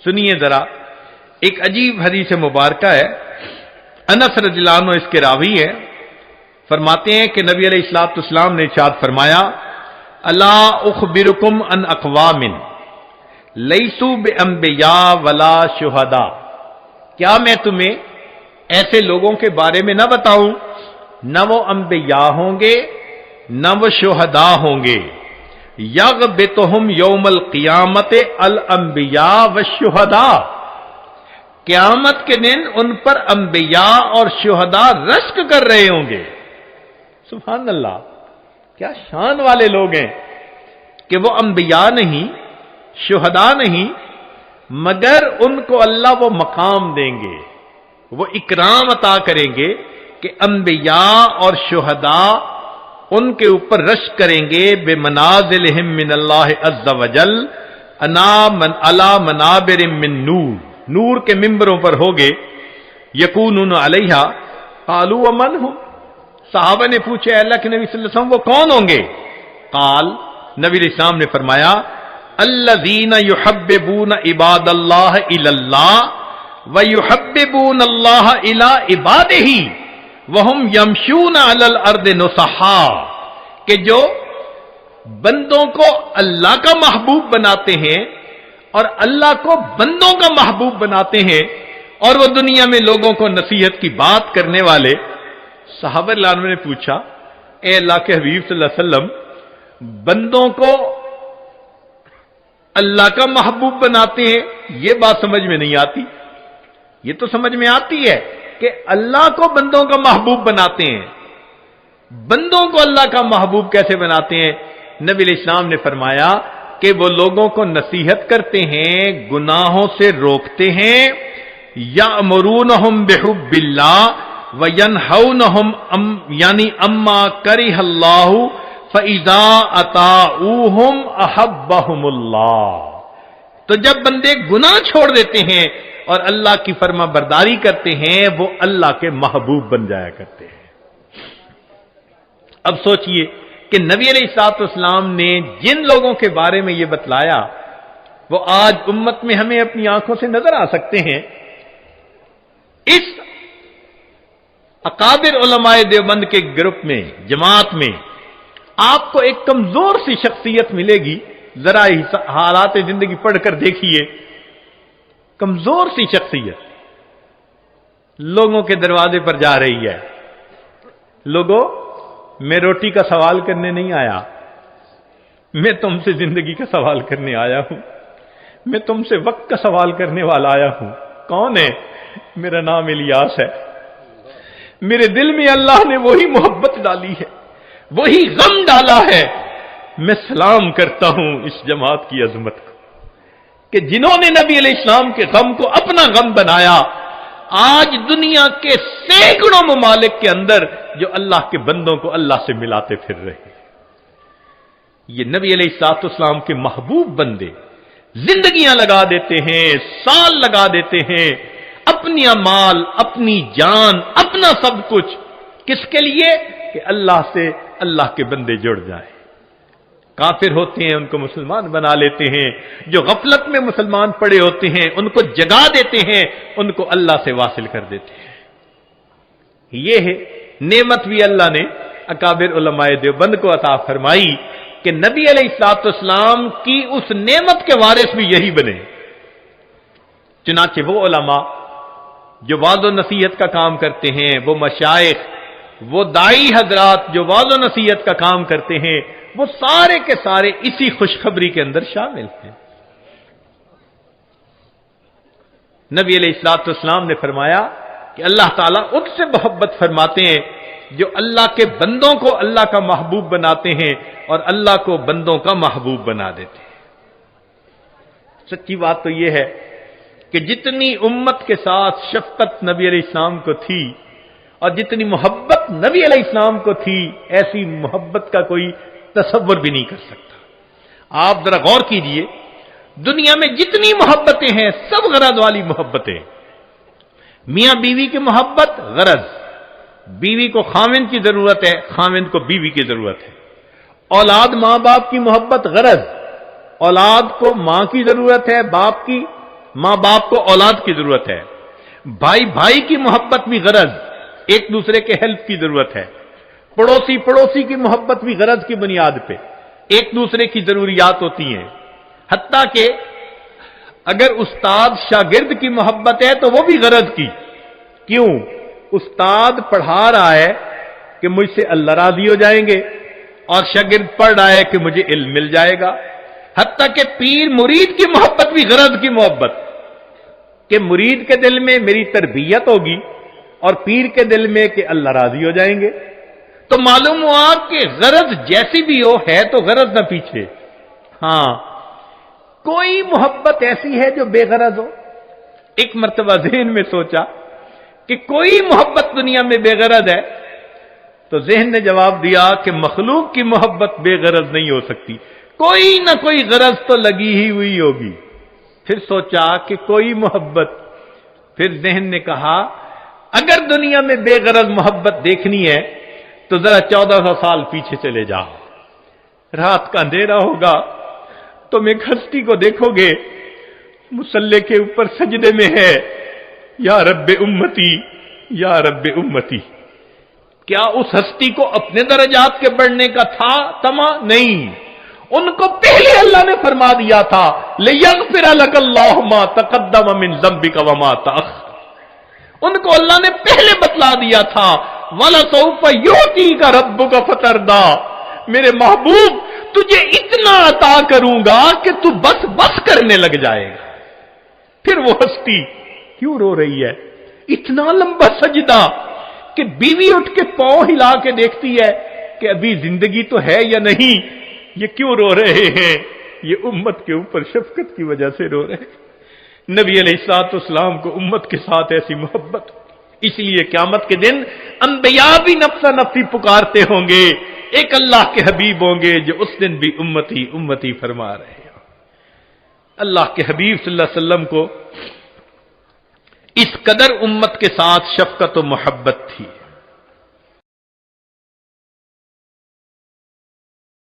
سنیے ذرا، ایک عجیب حدیث مبارکہ ہے، انس رضی اللہ عنہ اس کے راوی ہے، فرماتے ہیں کہ نبی علیہ الصلوۃ والسلام نے ارشاد فرمایا، الا اخبرکم ان اقوام لیسوا بانبیاء ولا شہداء، کیا میں تمہیں ایسے لوگوں کے بارے میں نہ بتاؤں، نہ وہ انبیاء ہوں گے نہ وہ شہداء ہوں گے، یغبطہم یوم القیامت الانبیاء والشہداء، قیامت کے دن ان پر انبیاء اور شہداء رشک کر رہے ہوں گے۔ سبحان اللہ، کیا شان والے لوگ ہیں کہ وہ انبیاء نہیں، شہداء نہیں، مگر ان کو اللہ وہ مقام دیں گے، وہ اکرام عطا کریں گے کہ انبیاء اور شہداء ان کے اوپر رشک کریں گے بے منازلہم من اللہ عز وجل علی منابر من نور، نور کے ممبروں پر ہوگے، یکونون علیہا، قالوا ومن ہم، صحابہ نے پوچھا اے اللہ کے نبی صلی اللہ علیہ وسلم وہ کون ہوں گے؟ قال، نبی علیہ السلام نے فرمایا، الذین یحببون عباد اللہ الی اللہ ویحببون اللہ الی عبادہ وہم یمشون علی الارض نصحا، کہ جو بندوں کو اللہ کا محبوب بناتے ہیں اور اللہ کو بندوں کا محبوب بناتے ہیں، اور وہ دنیا میں لوگوں کو نصیحت کی بات کرنے والے۔ صحابہ اللہ عنہ نے پوچھا اے اللہ کے حبیب صلی اللہ علیہ وسلم، بندوں کو اللہ کا محبوب بناتے ہیں، یہ بات سمجھ میں نہیں آتی۔ یہ تو سمجھ میں آتی ہے کہ اللہ کو بندوں کا محبوب بناتے ہیں، بندوں کو اللہ کا محبوب کیسے بناتے ہیں؟ نبی علیہ السلام نے فرمایا کہ وہ لوگوں کو نصیحت کرتے ہیں، گناہوں سے روکتے ہیں، یأمرونہم بحب اللہ وینہونہم یعنی اما کرہ اللہ فاذا اطاعوہم احبہم اللہ۔ تو جب بندے گناہ چھوڑ دیتے ہیں اور اللہ کی فرما برداری کرتے ہیں، وہ اللہ کے محبوب بن جایا کرتے ہیں۔ اب سوچئے کہ نبی علیہ الصلوۃ والسلام نے جن لوگوں کے بارے میں یہ بتلایا وہ آج امت میں ہمیں اپنی آنکھوں سے نظر آ سکتے ہیں۔ اس اکابر علماء دیوبند کے گروپ میں، جماعت میں آپ کو ایک کمزور سی شخصیت ملے گی، ذرا حالات زندگی پڑھ کر دیکھیے، کمزور سی شخصیت لوگوں کے دروازے پر جا رہی ہے، لوگوں میں روٹی کا سوال کرنے نہیں آیا، میں تم سے زندگی کا سوال کرنے آیا ہوں، میں تم سے وقت کا سوال کرنے والا آیا ہوں۔ کون ہے؟ میرا نام الیاس ہے، میرے دل میں اللہ نے وہی محبت ڈالی ہے، وہی غم ڈالا ہے۔ میں سلام کرتا ہوں اس جماعت کی عظمت کو کہ جنہوں نے نبی علیہ السلام کے غم کو اپنا غم بنایا۔ آج دنیا کے سینکڑوں ممالک کے اندر جو اللہ کے بندوں کو اللہ سے ملاتے پھر رہے ہیں، یہ نبی علیہ الصلوۃ والسلام کے محبوب بندے زندگیاں لگا دیتے ہیں، سال لگا دیتے ہیں، اپنی مال، اپنی جان، اپنا سب کچھ، کس کے لیے؟ کہ اللہ سے اللہ کے بندے جڑ جائیں۔ کافر ہوتے ہیں ان کو مسلمان بنا لیتے ہیں، جو غفلت میں مسلمان پڑے ہوتے ہیں ان کو جگا دیتے ہیں، ان کو اللہ سے واصل کر دیتے ہیں۔ یہ ہے نعمت بھی اللہ نے اکابر علماء دیوبند کو عطا فرمائی کہ نبی علیہ الصلوۃ والسلام کی اس نعمت کے وارث بھی یہی بنے۔ چنانچہ وہ علماء جو وعظ و نصیحت کا کام کرتے ہیں، وہ مشائخ، وہ داعی حضرات جو وعظ و نصیحت کا کام کرتے ہیں، وہ سارے کے سارے اسی خوشخبری کے اندر شامل ہیں۔ نبی علیہ الصلوۃ والسلام نے فرمایا کہ اللہ تعالیٰ ان سے محبت فرماتے ہیں جو اللہ کے بندوں کو اللہ کا محبوب بناتے ہیں اور اللہ کو بندوں کا محبوب بنا دیتے ہیں۔ سچی بات تو یہ ہے کہ جتنی امت کے ساتھ شفقت نبی علیہ السلام کو تھی اور جتنی محبت نبی علیہ السلام کو تھی، ایسی محبت کا کوئی تصور بھی نہیں کر سکتا۔ آپ ذرا غور کیجئے، دنیا میں جتنی محبتیں ہیں سب غرض والی محبتیں، میاں بیوی کی محبت غرض، بیوی کو خاوند کی ضرورت ہے، خاوند کو بیوی کی ضرورت ہے، اولاد ماں باپ کی محبت غرض، اولاد کو ماں کی ضرورت ہے، باپ کی ماں باپ کو اولاد کی ضرورت ہے، بھائی بھائی کی محبت بھی غرض، ایک دوسرے کے ہیلپ کی ضرورت ہے، پڑوسی پڑوسی کی محبت بھی غرض کی بنیاد پہ ایک دوسرے کی ضروریات ہوتی ہیں، حتیٰ کہ اگر استاد شاگرد کی محبت ہے تو وہ بھی غرض کی۔ کیوں؟ استاد پڑھا رہا ہے کہ مجھ سے اللہ راضی ہو جائیں گے، اور شاگرد پڑھ رہا ہے کہ مجھے علم مل جائے گا۔ حتیٰ کہ پیر مرید کی محبت بھی غرض کی محبت، کہ مرید کے دل میں میری تربیت ہوگی اور پیر کے دل میں کہ اللہ راضی ہو جائیں گے۔ تو معلوم ہوا کہ غرض جیسی بھی ہو ہے تو غرض نہ پیچھے۔ ہاں، کوئی محبت ایسی ہے جو بے غرض ہو؟ ایک مرتبہ ذہن میں سوچا کہ کوئی محبت دنیا میں بے غرض ہے، تو ذہن نے جواب دیا کہ مخلوق کی محبت بے غرض نہیں ہو سکتی، کوئی نہ کوئی غرض تو لگی ہی ہوئی ہوگی۔ پھر سوچا کہ کوئی محبت، پھر ذہن نے کہا اگر دنیا میں بے غرض محبت دیکھنی ہے تو ذرا 1400 سال پیچھے چلے جاؤ، رات کا اندھیرا ہوگا، تم ایک ہستی کو دیکھو گے مصلی کے اوپر سجدے میں ہے، یا رب امتی یا رب امتی۔ کیا اس ہستی کو اپنے درجات کے بڑھنے کا تھا تما؟ نہیں، ان کو پہلے اللہ نے فرما دیا تھا لِيَغْفِرَ لَكَ اللَّهُ مَا تَقَدَّمَ مِن ذَنبِكَ وَمَا تَأَخَّرَ۔ ان کو اللہ نے پہلے بتلا دیا تھا وَلَسَوْفَ يُعْطِيكَ رَبُّكَ فَتَرْضَىٰ، میرے محبوب تجھے اتنا عطا کروں گا کہ تو بس بس کرنے لگ جائے گا۔ پھر وہ ہستی کیوں رو رہی ہے؟ اتنا لمبا سجدہ کہ بیوی اٹھ کے پاؤں ہلا کے دیکھتی ہے کہ ابھی زندگی تو ہے یا نہیں، یہ کیوں رو رہے ہیں؟ یہ امت کے اوپر شفقت کی وجہ سے رو رہے ہیں۔ نبی علیہ الصلوۃ والسلام کو امت کے ساتھ ایسی محبت، اس لیے قیامت کے دن انبیاء بھی نفسا نفسی پکارتے ہوں گے، ایک اللہ کے حبیب ہوں گے جو اس دن بھی امتی امتی فرما رہے ہیں۔ اللہ کے حبیب صلی اللہ علیہ وسلم کو اس قدر امت کے ساتھ شفقت و محبت تھی۔